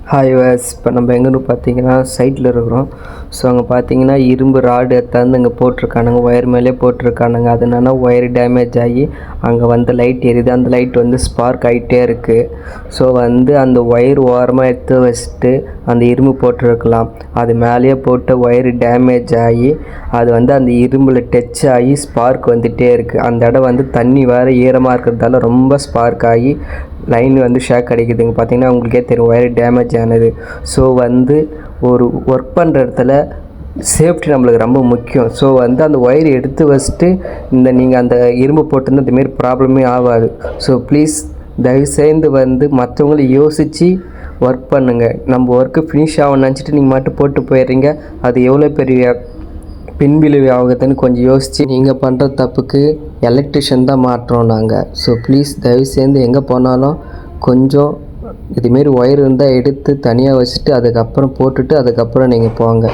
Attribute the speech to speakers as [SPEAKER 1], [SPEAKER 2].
[SPEAKER 1] Hi was, இப்போ நம்ம எங்கன்னு பார்த்தீங்கன்னா சைட்டில் இருக்கிறோம். ஸோ அங்கே பார்த்தீங்கன்னா இரும்பு ராடு எடுத்தாந்து இங்கே போட்டிருக்கானுங்க, ஒயர் மேலே போட்டிருக்கானுங்க. அது என்னென்னா ஒயர் டேமேஜ் ஆகி அங்கே வந்து லைட் எரியுது. அந்த லைட் வந்து ஸ்பார்க் ஆகிட்டே இருக்குது. ஸோ வந்து அந்த ஒயர் ஓரமாக எடுத்து வச்சுட்டு அந்த இரும்பு போட்டிருக்கலாம். அது மேலேயே போட்டு ஒயர் டேமேஜ் ஆகி அது வந்து அந்த இரும்பில் டச் ஆகி ஸ்பார்க் வந்துகிட்டே இருக்குது. அந்த இடம் வந்து தண்ணி வேறு ஈரமாக இருக்கிறதால ரொம்ப ஸ்பார்க் ஆகி லைன் வந்து ஷேக் அடிக்குதுங்க. பார்த்தீங்கன்னா உங்களுக்கே தெரியும் ஒயர் டேமேஜ் ஆனது. ஸோ வந்து ஒரு ஒர்க் பண்ணுற இடத்துல சேஃப்டி நம்மளுக்கு ரொம்ப முக்கியம். ஸோ வந்து அந்த ஒயர் எடுத்து வச்சுட்டு நீங்கள் அந்த இரும்பு போட்டிருந்தால் இந்தமாரி ப்ராப்ளமே ஆகாது. ஸோ ப்ளீஸ் தயவுசெய்து வந்து மற்றவங்கள யோசித்து ஒர்க் பண்ணுங்கள். நம்ம ஒர்க்கு ஃபினிஷ் ஆகணும்னு நினச்சிட்டு நீங்கள் மட்டும் போட்டு போயிடுறீங்க. அது எவ்வளோ பெரிய பின்விளைவு ஆகுதுன்னு கொஞ்சம் யோசித்து நீங்கள் பண்ணுற தப்புக்கு எலக்ட்ரிஷியன் தான் மாட்டுறோம் நாங்கள். ஸோ ப்ளீஸ் தயவுசெய்து எங்கே போனாலும் கொஞ்சம் இதுமாரி ஒயர் இருந்தால் எடுத்து தனியாக வச்சுட்டு அதுக்கப்புறம் போட்டுட்டு அதுக்கப்புறம் நீங்கள் போங்க.